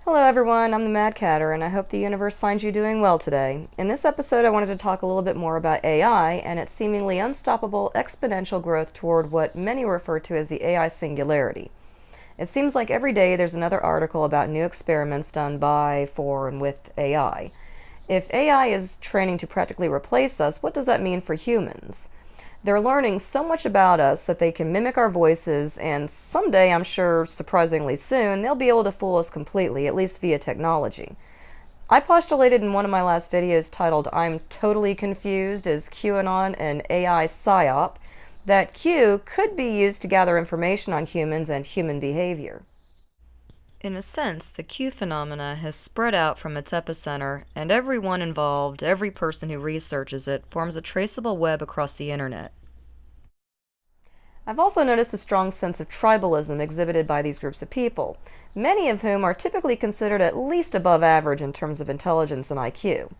Hello everyone, I'm the Mad Catter, and I hope the universe finds you doing well today. In this episode, I wanted to talk a little bit more about AI and its seemingly unstoppable exponential growth toward what many refer to as the AI singularity. It seems like every day there's another article about new experiments done by, for, and with AI. If AI is training to practically replace us, what does that mean for humans? They're learning so much about us that they can mimic our voices, and someday, I'm sure surprisingly soon, they'll be able to fool us completely, at least via technology. I postulated in one of my last videos titled "I'm Totally Confused, Is QAnon an AI PSYOP?" that Q could be used to gather information on humans and human behavior. In a sense, the Q phenomena has spread out from its epicenter, and everyone involved, every person who researches it, forms a traceable web across the internet. I've also noticed a strong sense of tribalism exhibited by these groups of people, many of whom are typically considered at least above average in terms of intelligence and IQ.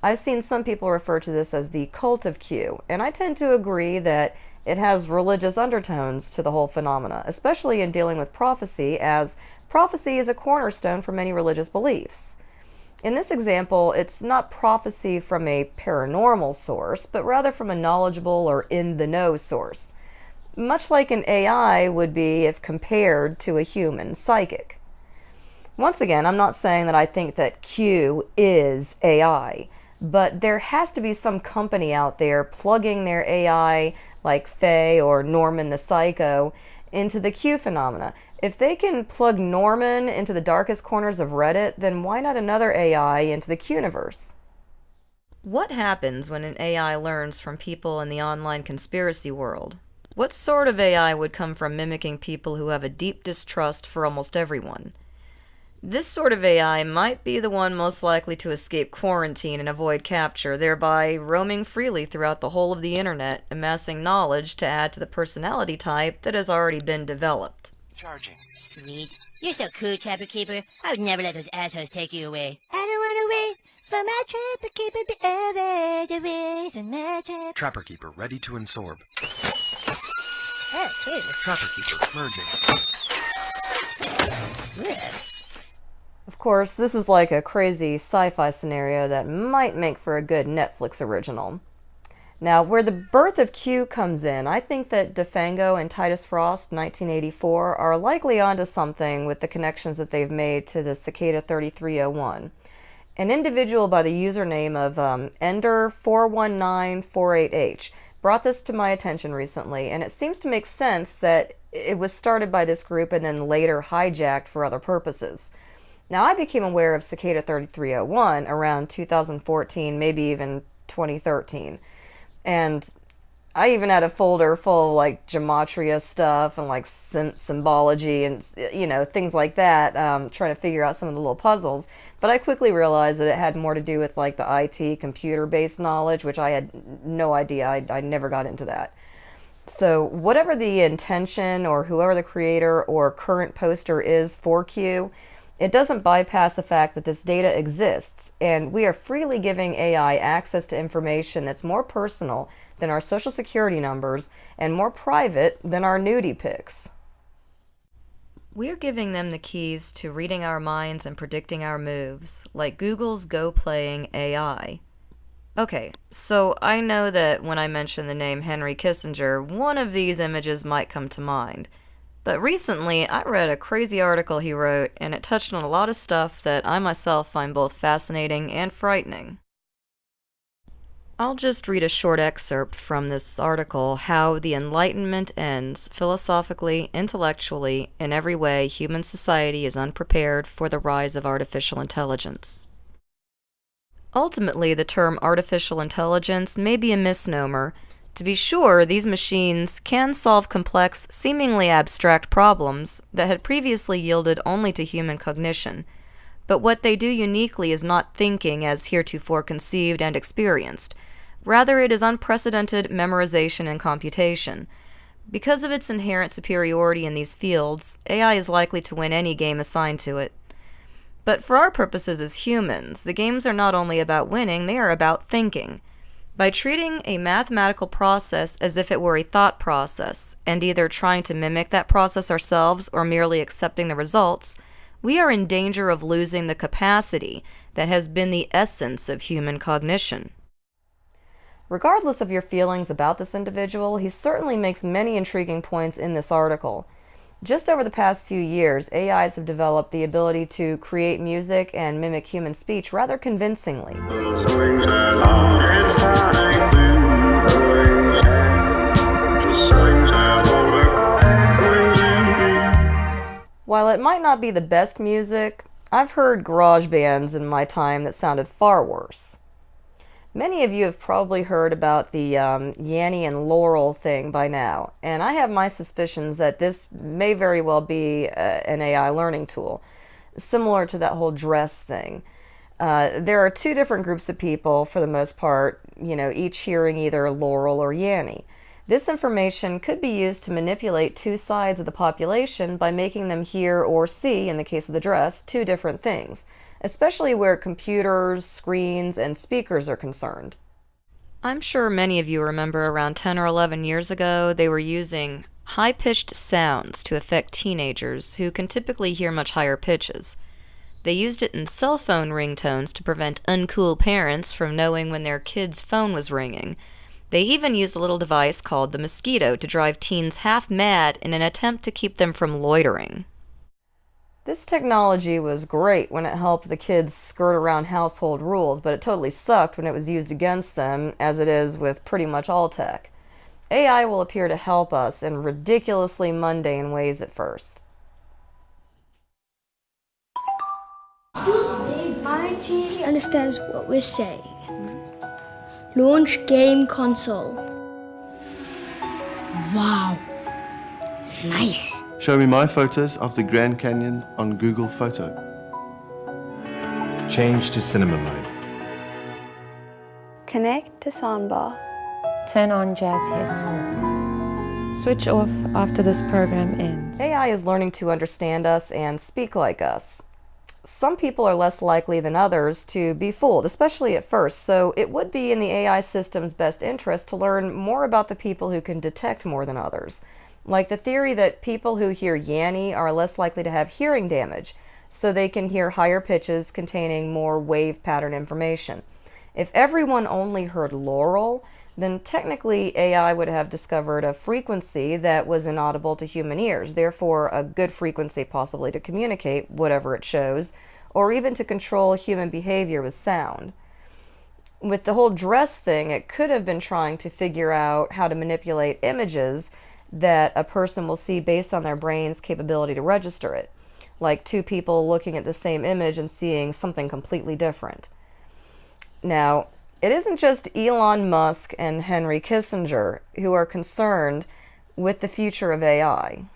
I've seen some people refer to this as the cult of Q, and I tend to agree that it has religious undertones to the whole phenomena, especially in dealing with prophecy, as prophecy is a cornerstone for many religious beliefs. In this example, it's not prophecy from a paranormal source, but rather from a knowledgeable or in-the-know source, much like an AI would be if compared to a human psychic. Once again, I'm not saying that I think that Q is AI, but there has to be some company out there plugging their AI, like Faye or Norman the Psycho, into the Q phenomena. If they can plug Norman into the darkest corners of Reddit, then why not another AI into the Q-universe? What happens when an AI learns from people in the online conspiracy world? What sort of AI would come from mimicking people who have a deep distrust for almost everyone? This sort of AI might be the one most likely to escape quarantine and avoid capture, thereby roaming freely throughout the whole of the internet, amassing knowledge to add to the personality type that has already been developed. Charging. Sweet. You're so cool, Trapper Keeper. I would never let those assholes take you away. I don't want to wait for my Trapper Keeper to be over the ways from my trap. Trapper Keeper ready to absorb. Okay. Trapper Keeper merging. Of course, this is like a crazy sci-fi scenario that might make for a good Netflix original. Now, where the birth of Q comes in, I think that DeFango and Titus Frost, 1984, are likely onto something with the connections that they've made to the Cicada 3301. An individual by the username of Ender419488H brought this to my attention recently, and it seems to make sense that it was started by this group and then later hijacked for other purposes. Now, I became aware of Cicada 3301 around 2014, maybe even 2013. And I even had a folder full of like gematria stuff and like symbology and, things like that, trying to figure out some of the little puzzles. But I quickly realized that it had more to do with like the IT computer-based knowledge, which I had no idea. I never got into that. So whatever the intention or whoever the creator or current poster is for Q, it doesn't bypass the fact that this data exists, and we are freely giving AI access to information that's more personal than our social security numbers and more private than our nudie pics. We're giving them the keys to reading our minds and predicting our moves, like Google's Go Playing AI. Okay, so I know that when I mention the name Henry Kissinger, one of these images might come to mind. But recently, I read a crazy article he wrote, and it touched on a lot of stuff that I myself find both fascinating and frightening. I'll just read a short excerpt from this article, How the Enlightenment Ends, Philosophically, Intellectually, in Every Way Human Society is Unprepared for the Rise of Artificial Intelligence. Ultimately, the term artificial intelligence may be a misnomer. To be sure, these machines can solve complex, seemingly abstract problems that had previously yielded only to human cognition. But what they do uniquely is not thinking as heretofore conceived and experienced. Rather, it is unprecedented memorization and computation. Because of its inherent superiority in these fields, AI is likely to win any game assigned to it. But for our purposes as humans, the games are not only about winning, they are about thinking. By treating a mathematical process as if it were a thought process, and either trying to mimic that process ourselves or merely accepting the results, we are in danger of losing the capacity that has been the essence of human cognition. Regardless of your feelings about this individual, he certainly makes many intriguing points in this article. Just over the past few years, AIs have developed the ability to create music and mimic human speech rather convincingly. While it might not be the best music, I've heard garage bands in my time that sounded far worse. Many of you have probably heard about the Yanny and Laurel thing by now, and I have my suspicions that this may very well be an AI learning tool, similar to that whole dress thing. There are two different groups of people, for the most part, each hearing either Laurel or Yanny. This information could be used to manipulate two sides of the population by making them hear or see, in the case of the dress, two different things, especially where computers, screens, and speakers are concerned. I'm sure many of you remember around 10 or 11 years ago, they were using high-pitched sounds to affect teenagers who can typically hear much higher pitches. They used it in cell phone ringtones to prevent uncool parents from knowing when their kid's phone was ringing. They even used a little device called the mosquito to drive teens half mad in an attempt to keep them from loitering. This technology was great when it helped the kids skirt around household rules, but it totally sucked when it was used against them, as it is with pretty much all tech. AI will appear to help us in ridiculously mundane ways at first. My TV understands what we're saying. Launch game console. Wow. Nice. Show me my photos of the Grand Canyon on Google Photo. Change to cinema mode. Connect to soundbar. Turn on jazz hits. Switch off after this program ends. AI is learning to understand us and speak like us. Some people are less likely than others to be fooled, especially at first, so it would be in the AI system's best interest to learn more about the people who can detect more than others. Like the theory that people who hear Yanny are less likely to have hearing damage, so they can hear higher pitches containing more wave pattern information. If everyone only heard Laurel, then technically AI would have discovered a frequency that was inaudible to human ears, therefore a good frequency possibly to communicate whatever it shows, or even to control human behavior with sound. With the whole dress thing, it could have been trying to figure out how to manipulate images that a person will see based on their brain's capability to register it, like two people looking at the same image and seeing something completely different. Now, it isn't just Elon Musk and Henry Kissinger who are concerned with the future of AI.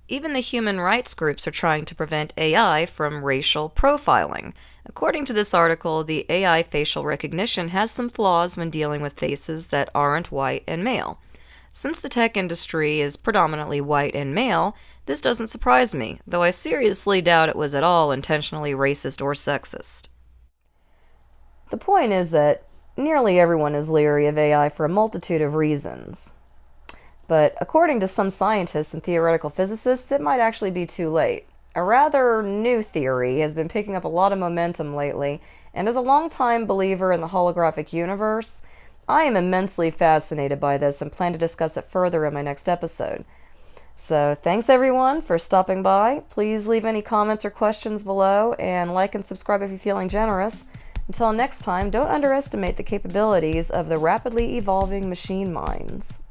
Even the human rights groups are trying to prevent AI from racial profiling. According to this article, the AI facial recognition has some flaws when dealing with faces that aren't white and male. Since the tech industry is predominantly white and male, this doesn't surprise me, though I seriously doubt it was at all intentionally racist or sexist. The point is that nearly everyone is leery of AI for a multitude of reasons. But according to some scientists and theoretical physicists, it might actually be too late. A rather new theory has been picking up a lot of momentum lately, and as a longtime believer in the holographic universe, I am immensely fascinated by this and plan to discuss it further in my next episode. So thanks everyone for stopping by. Please leave any comments or questions below, and like and subscribe if you're feeling generous. Until next time, don't underestimate the capabilities of the rapidly evolving machine minds.